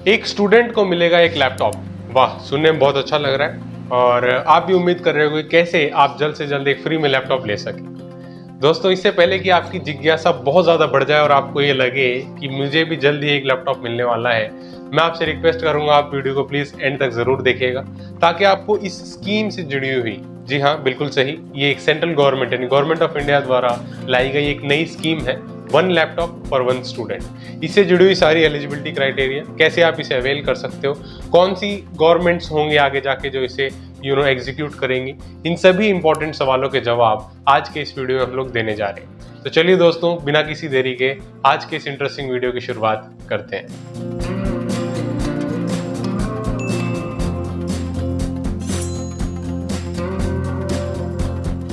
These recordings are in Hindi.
एक स्टूडेंट को मिलेगा एक लैपटॉप। वाह, सुनने में बहुत अच्छा लग रहा है और आप भी उम्मीद कर रहे हो कि कैसे आप जल्द से जल्द एक फ्री में लैपटॉप ले सकें। दोस्तों, इससे पहले कि आपकी जिज्ञासा बहुत ज़्यादा बढ़ जाए और आपको ये लगे कि मुझे भी जल्द ही एक लैपटॉप मिलने वाला है, मैं आपसे रिक्वेस्ट करूंगा आप वीडियो को प्लीज़ एंड तक ज़रूर देखिएगा ताकि आपको इस स्कीम से जुड़ी हुई, जी हाँ बिल्कुल सही, ये एक सेंट्रल गवर्नमेंट यानी गवर्नमेंट ऑफ इंडिया द्वारा लाई गई एक नई स्कीम है, one laptop for one student. इससे जुड़ी हुई सारी एलिजिबिलिटी क्राइटेरिया, कैसे आप इसे अवेल कर सकते हो, कौन सी गवर्नमेंट्स होंगी आगे जाके जो इसे एग्जीक्यूट करेंगी, इन सभी इंपॉर्टेंट सवालों के जवाब आज के इस वीडियो में हम लोग देने जा रहे हैं। तो चलिए दोस्तों, बिना किसी देरी के आज के इस इंटरेस्टिंग वीडियो की शुरुआत करते हैं।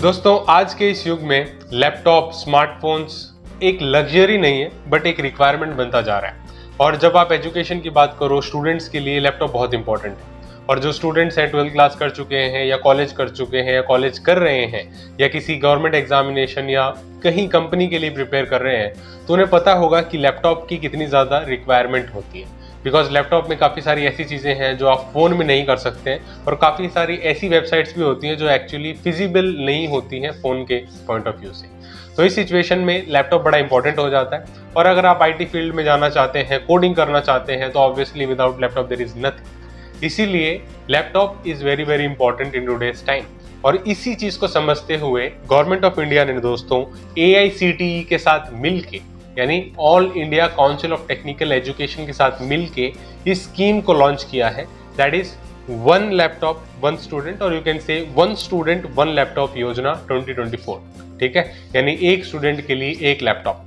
दोस्तों, आज के इस युग में लैपटॉप, स्मार्टफोन्स एक लग्जरी नहीं है बट एक रिक्वायरमेंट बनता जा रहा है। और जब आप एजुकेशन की बात करो, स्टूडेंट्स के लिए लैपटॉप बहुत इंपॉर्टेंट है। और जो स्टूडेंट्स हैं 12th क्लास कर चुके हैं या कॉलेज कर चुके हैं या कॉलेज कर रहे हैं या किसी गवर्नमेंट एग्जामिनेशन या कहीं कंपनी के लिए प्रिपेयर कर रहे हैं, तो उन्हें पता होगा कि लैपटॉप की कितनी ज़्यादा रिक्वायरमेंट होती है। बिकॉज लैपटॉप में काफ़ी सारी ऐसी चीज़ें हैं जो आप फ़ोन में नहीं कर सकते हैं और काफ़ी सारी ऐसी वेबसाइट्स भी होती हैं जो एक्चुअली फिजिबल नहीं होती हैं फ़ोन के पॉइंट ऑफ व्यू से। तो इस सिचुएशन में लैपटॉप बड़ा इंपॉर्टेंट हो जाता है। और अगर आप आईटी फील्ड में जाना चाहते हैं, कोडिंग करना चाहते हैं, तो obviously without laptop there is nothing. इसीलिए laptop is very very important in today's time. और इसी चीज़ को समझते हुए गवर्नमेंट ऑफ इंडिया ने दोस्तों AICTE के साथ मिलके, यानी All India Council of Technical Education के साथ मिलके इस स्कीम को लॉन्च किया है, that is one laptop one student, और you can say one student one laptop योजना 2024। ठीक है, यानी एक स्टूडेंट के लिए एक लैपटॉप।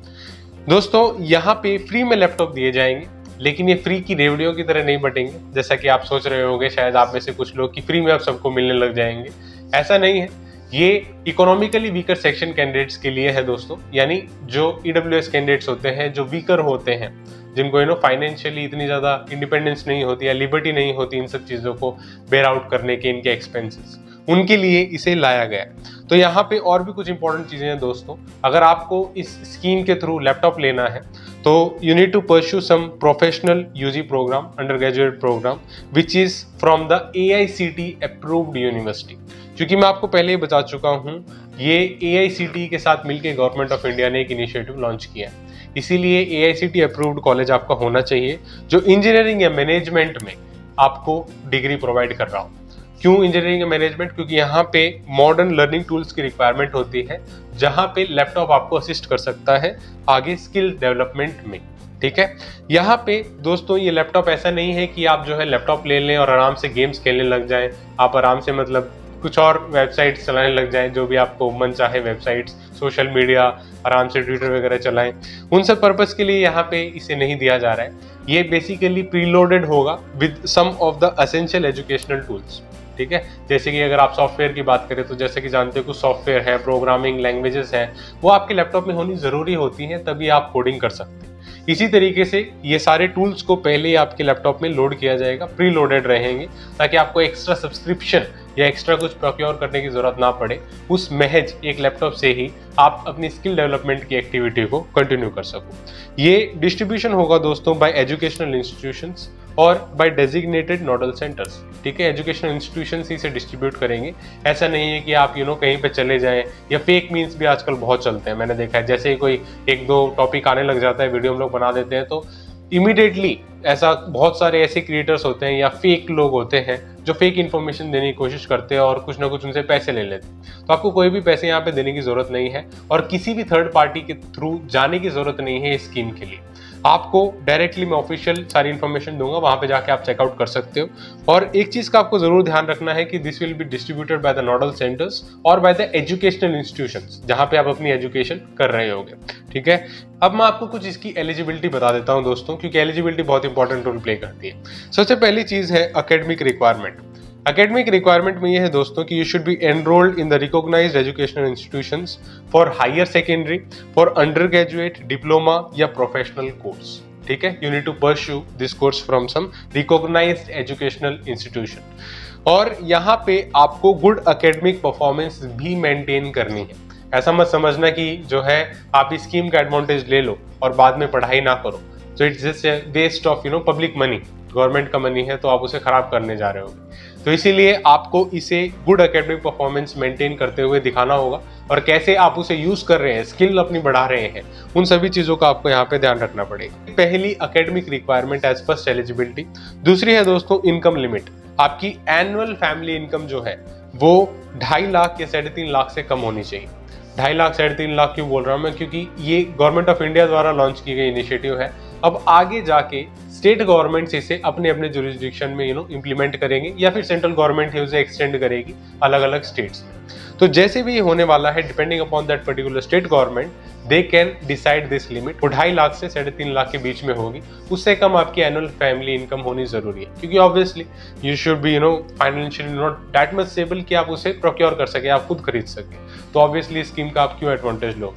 दोस्तों, यहाँ पे फ्री में लैपटॉप दिए जाएंगे, लेकिन ये फ्री की रेवड़ियों की तरह नहीं बटेंगे जैसा कि आप सोच रहे होंगे शायद आप में से कुछ लोग कि फ्री में अब सबको मिलने लग जाएंगे। ऐसा नहीं है। ये इकोनॉमिकली वीकर सेक्शन कैंडिडेट्स के लिए है दोस्तों, यानी जो EWS कैंडिडेट्स होते हैं, जो वीकर होते हैं, जिनको फाइनेंशियली इतनी ज़्यादा इंडिपेंडेंस नहीं होती या लिबर्टी नहीं होती इन सब चीज़ों को बेयर आउट करने के, इनके एक्सपेंसेस, उनके लिए इसे लाया गया। तो यहाँ पे और भी कुछ इंपॉर्टेंट चीज़ें हैं दोस्तों। अगर आपको इस स्कीम के थ्रू लैपटॉप लेना है तो you need to pursue some professional UG program, under graduate program, which is from the AICTE approved university. क्योंकि मैं आपको पहले ही बता चुका हूँ, ये AICTE के साथ मिलकर गवर्नमेंट ऑफ इंडिया ने एक इनिशिएटिव लॉन्च किया है। इसीलिए AICTE अप्रूव्ड कॉलेज आपका होना चाहिए जो इंजीनियरिंग या मैनेजमेंट में आपको डिग्री प्रोवाइड कर रहा हो। क्यों इंजीनियरिंग या मैनेजमेंट? क्योंकि यहाँ पे मॉडर्न लर्निंग टूल्स की रिक्वायरमेंट होती है, जहाँ पे लैपटॉप आपको असिस्ट कर सकता है आगे स्किल डेवलपमेंट में। ठीक है, यहाँ पे दोस्तों ये लैपटॉप ऐसा नहीं है कि आप जो है लैपटॉप ले लें और आराम से गेम्स खेलने लग जाएं, आप आराम से मतलब कुछ और वेबसाइट्स चलाने लग जाएं, जो भी आपको मन चाहे वेबसाइट्स, सोशल मीडिया, आराम से ट्विटर वगैरह चलाएं। उन सब पर्पस के लिए यहाँ पे इसे नहीं दिया जा रहा है। ये बेसिकली प्रीलोडेड होगा with some of the essential educational tools. ठीक है, जैसे कि अगर आप सॉफ्टवेयर की बात करें तो जैसे कि जानते हो कुछ सॉफ्टवेयर है, प्रोग्रामिंग लैंग्वेजेस हैं, वो आपके लैपटॉप में होनी ज़रूरी होती हैं, तभी आप कोडिंग कर सकते हैं। इसी तरीके से ये सारे टूल्स को पहले ही आपके लैपटॉप में लोड किया जाएगा, प्री लोडेड रहेंगे, ताकि आपको एक्स्ट्रा सब्सक्रिप्शन या एक्स्ट्रा कुछ प्रोक्योर करने की ज़रूरत ना पड़े। उस महज एक लैपटॉप से ही आप अपनी स्किल डेवलपमेंट की एक्टिविटी को कंटिन्यू कर सको। ये डिस्ट्रीब्यूशन होगा दोस्तों बाय एजुकेशनल इंस्टीट्यूशंस और बाय डेजिग्नेटेड नोडल सेंटर्स। ठीक है, एजुकेशनल इंस्टीट्यूशन ही इसे डिस्ट्रीब्यूट करेंगे। ऐसा नहीं है कि आप कहीं पे चले जाएं, या फेक मीन्स भी आजकल बहुत चलते हैं, मैंने देखा है। जैसे ही कोई एक दो टॉपिक आने लग जाता है, वीडियो हम लोग बना देते हैं, तो इमीडिएटली ऐसा बहुत सारे ऐसे क्रिएटर्स होते हैं या फेक लोग होते हैं जो फेक इन्फॉर्मेशन देने की कोशिश करते हैं और कुछ ना कुछ उनसे पैसे ले लेते हैं। तो आपको कोई भी पैसे यहाँ पे देने की जरूरत नहीं है और किसी भी थर्ड पार्टी के थ्रू जाने की जरूरत नहीं है इस स्कीम के लिए। आपको डायरेक्टली मैं ऑफिशियल सारी इन्फॉर्मेशन दूंगा, वहां पे जाके आप चेकआउट कर सकते हो। और एक चीज का आपको जरूर ध्यान रखना है कि this will be distributed by the nodal centres और बाय द एजुकेशनल इंस्टीट्यूशंस, जहां पे आप अपनी एजुकेशन कर रहे होगे। ठीक है, अब मैं आपको कुछ इसकी एलिजिबिलिटी बता देता हूं दोस्तों, क्योंकि एलिजिबिलिटी बहुत इंपॉर्टेंट रोल प्ले करती है। सबसे पहली चीज है एकेडमिक रिक्वायरमेंट। एकेडमिक रिक्वायरमेंट में ये है दोस्तों कि you should be enrolled in the recognised educational institutions for higher secondary, for under graduate, diploma या प्रोफेशनल कोर्स। ठीक है, you need to pursue this course from some recognised educational institution. और यहाँ पे आपको गुड एकेडमिक परफॉर्मेंस भी मेंटेन करनी है। ऐसा मत समझना कि जो है आप इस स्कीम का एडवांटेज ले लो और बाद में पढ़ाई ना करो, तो it's just waste of public money. Government का मनी है तो आप उसे खराब करने जा रहे होगे। तो इसीलिए आपको इसे गुड एकेडमिक परफॉर्मेंस मेंटेन करते हुए दिखाना होगा, और कैसे आप उसे यूज कर रहे हैं, स्किल अपनी बढ़ा रहे हैं, उन सभी चीजों का आपको यहाँ पे ध्यान रखना पड़ेगा। पहली academic requirement as first eligibility. दूसरी है दोस्तों इनकम लिमिट। आपकी एनुअल फैमिली इनकम जो है वो 2.5 लाख या 3.5 लाख से कम होनी चाहिए। 2.5 लाख 3.5 लाख क्यों बोल रहा हूँ मैं, क्योंकि ये गवर्नमेंट ऑफ इंडिया द्वारा लॉन्च की गई इनिशिएटिव है। अब आगे जाके स्टेट गवर्नमेंट्स इसे अपने अपने जुरिस्डिक्शन में इम्प्लीमेंट करेंगे, या फिर सेंट्रल गवर्नमेंट ही उसे एक्सटेंड करेगी अलग अलग स्टेट्स में। तो जैसे भी ये होने वाला है, depending upon that particular state government, they can decide this limit. वो 2.5 लाख से 3.5 लाख के बीच में होगी, उससे कम आपकी एनुअल फैमिली इनकम होनी जरूरी है, क्योंकि obviously you should be financially not that much stable कि आप उसे प्रोक्योर कर सके, आप खुद खरीद सके। तो ऑब्वियसली स्कीम का आप क्यों एडवांटेज लो।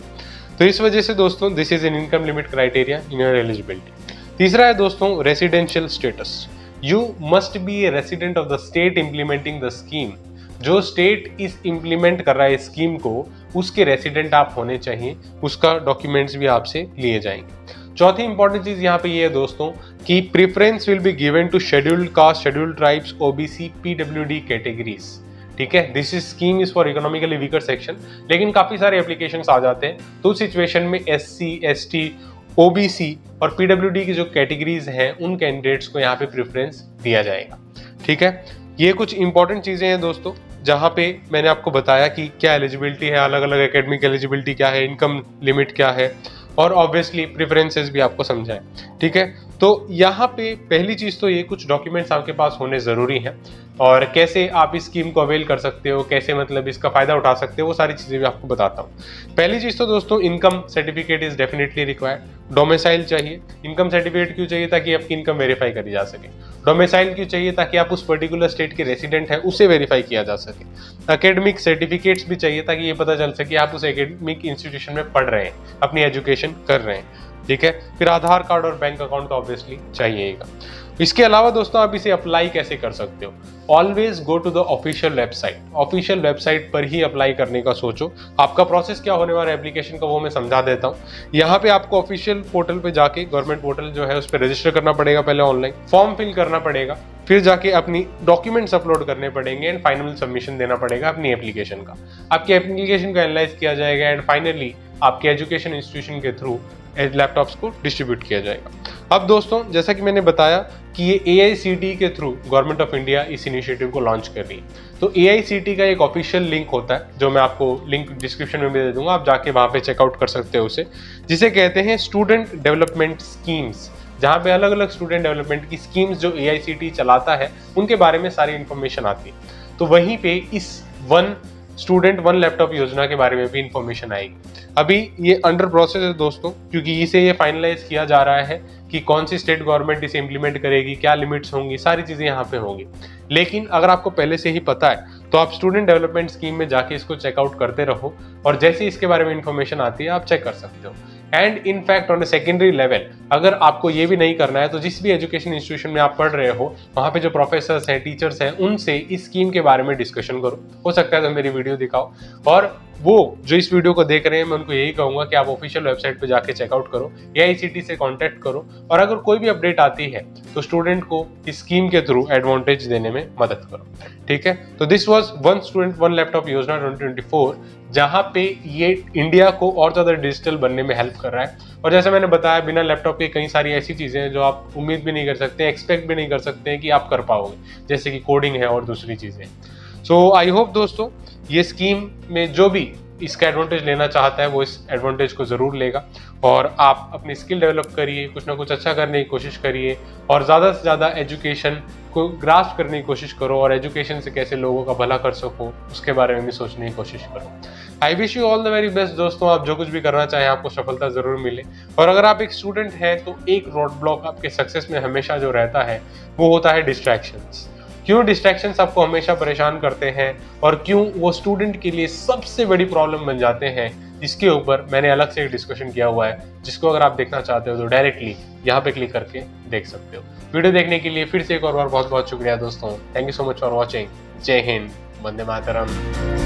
तो इस वजह से दोस्तों this is an income limit criteria in your eligibility. तीसरा है दोस्तों residential status. You must be A resident of the state implementing the scheme. जो स्टेट इस इंप्लीमेंट कर रहा है स्कीम को, उसके रेसिडेंट आप होने चाहिए, उसका डॉक्यूमेंट्स भी आपसे लिए जाएंगे। चौथी इंपॉर्टेंट चीज यहाँ पे ये है दोस्तों कि preference will be given to scheduled caste, scheduled tribes, OBC, PWD categories. ठीक है, this is scheme is for economically weaker section. लेकिन काफी सारे एप्लीकेशंस आ जाते हैं, तो उस सिचुएशन में एससी, एसटी, ओबीसी और पीडब्ल्यूडी की जो कैटेगरीज हैं, उन कैंडिडेट्स को यहाँ पे प्रेफरेंस दिया जाएगा। ठीक है, ये कुछ इंपॉर्टेंट चीजें हैं दोस्तों, जहाँ पे मैंने आपको बताया कि क्या एलिजिबिलिटी है, अलग अलग एकेडमिक एलिजिबिलिटी क्या है, इनकम लिमिट क्या है, और ऑब्वियसली प्रेफरेंसेस भी आपको समझाएं। ठीक है, तो यहाँ पे पहली चीज तो ये कुछ डॉक्यूमेंट्स आपके पास होने जरूरी हैं, और कैसे आप इस स्कीम को अवेल कर सकते हो, कैसे मतलब इसका फायदा उठा सकते हो, वो सारी चीजें भी आपको बताता हूँ। पहली चीज तो दोस्तों income certificate is definitely required. Domicile चाहिए। इनकम सर्टिफिकेट क्यों चाहिए? ताकि आपकी इनकम वेरीफाई करी जा सके। डोमिसाइल क्यों चाहिए? ताकि आप उस पर्टिकुलर स्टेट के रेसिडेंट हैं, उसे वेरीफाई किया जा सके। एकेडमिक सर्टिफिकेट्स भी चाहिए ताकि ये पता चल सके आप उस एकेडमिक इंस्टीट्यूशन में पढ़ रहे हैं, अपनी एजुकेशन कर रहे हैं। ठीक है, फिर आधार कार्ड और बैंक अकाउंट तो ऑब्वियसली चाहिएगा। इसके अलावा दोस्तों आप इसे अप्लाई कैसे कर सकते हो? Always go to the official website. Official website पर ही अप्लाई करने का सोचो। आपका प्रोसेस क्या होने वाला है एप्लीकेशन का, वो मैं समझा देता हूँ। यहाँ पे आपको ऑफिशियल पोर्टल पे जाके, गवर्नमेंट पोर्टल जो है उस पर रजिस्टर करना पड़ेगा, पहले ऑनलाइन फॉर्म फिल करना पड़ेगा, फिर जाके अपनी डॉक्यूमेंट्स अपलोड करने पड़ेंगे एंड फाइनल सबमिशन देना पड़ेगा अपनी एप्लीकेशन का। आपकी एप्लीकेशन का एनालाइज किया जाएगा एंड फाइनली आपके एजुकेशन इंस्टीट्यूशन के थ्रू लैपटॉप्स को डिस्ट्रीब्यूट किया जाएगा। अब दोस्तों जैसा कि मैंने बताया कि ये AICTE के थ्रू गवर्नमेंट ऑफ इंडिया इस इनिशिएटिव को लॉन्च कर रही है। तो AICTE का एक ऑफिशियल लिंक होता है, जो मैं आपको लिंक डिस्क्रिप्शन में भी दे दूंगा, आप जाके वहां पे चेकआउट कर सकते हो उसे, जिसे कहते हैं स्टूडेंट डेवलपमेंट स्कीम्स, जहाँ पे अलग अलग स्टूडेंट डेवलपमेंट की स्कीम्स जो AICTE चलाता है उनके बारे में सारी इंफॉर्मेशन आती है। तो वहीं पे इस वन स्टूडेंट वन लैपटॉप योजना के बारे में भी इंफॉर्मेशन आएगी। अभी ये अंडर प्रोसेस है दोस्तों, क्योंकि इसे ये फाइनलाइज किया जा रहा है कि कौन सी स्टेट गवर्नमेंट इसे इंप्लीमेंट करेगी, क्या लिमिट्स होंगी, सारी चीजें यहाँ पे होंगी। लेकिन अगर आपको पहले से ही पता है तो आप स्टूडेंट डेवलपमेंट स्कीम में जाके इसको चेकआउट करते रहो, और जैसे इसके बारे में इंफॉर्मेशन आती है आप चेक कर सकते हो। And in fact on a secondary level अगर आपको ये भी नहीं करना है तो जिस भी एजुकेशन इंस्टीट्यूशन में आप पढ़ रहे हो, वहाँ पे जो प्रोफेसर्स हैं, टीचर्स हैं, उनसे इस स्कीम के बारे में डिस्कशन करो। हो सकता है तो मेरी वीडियो दिखाओ, और वो जो इस वीडियो को देख रहे हैं मैं उनको यही कहूंगा कि आप ऑफिशियल वेबसाइट पे जाके चेकआउट करो, AICTE से कांटेक्ट करो, और अगर कोई भी अपडेट आती है तो स्टूडेंट को इस स्कीम के थ्रू एडवांटेज देने में मदद करो। ठीक है, तो this was one student one laptop योजना 2024, जहां पे ये इंडिया को और ज्यादा डिजिटल बनने में हेल्प कर रहा है। और जैसे मैंने बताया, बिना लैपटॉप के कई सारी ऐसी चीजें हैं जो आप उम्मीद भी नहीं कर सकते, एक्सपेक्ट भी नहीं कर सकते हैं कि आप कर पाओगे, जैसे कि कोडिंग है और दूसरी चीजें। सो आई होप दोस्तों ये स्कीम में जो भी इसका एडवांटेज लेना चाहता है वो इस एडवांटेज को जरूर लेगा, और आप अपनी स्किल डेवलप करिए, कुछ ना कुछ अच्छा करने की कोशिश करिए, और ज़्यादा से ज़्यादा एजुकेशन को ग्रास्प करने की कोशिश करो, और एजुकेशन से कैसे लोगों का भला कर सको उसके बारे में भी सोचने की कोशिश करो। I wish you all the very best दोस्तों। आप जो कुछ भी करना चाहें आपको सफलता जरूर मिले। और अगर आप एक स्टूडेंट हैं तो एक रोड ब्लॉक आपके सक्सेस में हमेशा जो रहता है वो होता है डिस्ट्रैक्शंस। क्यों डिस्ट्रैक्शंस आपको हमेशा परेशान करते हैं और क्यों वो स्टूडेंट के लिए सबसे बड़ी प्रॉब्लम बन जाते हैं, इसके ऊपर मैंने अलग से एक डिस्कशन किया हुआ है, जिसको अगर आप देखना चाहते हो तो डायरेक्टली यहाँ पे क्लिक करके देख सकते हो। वीडियो देखने के लिए फिर से एक और बार बहुत बहुत शुक्रिया दोस्तों। Thank you so much for watching. जय हिंद, वंदे मातरम।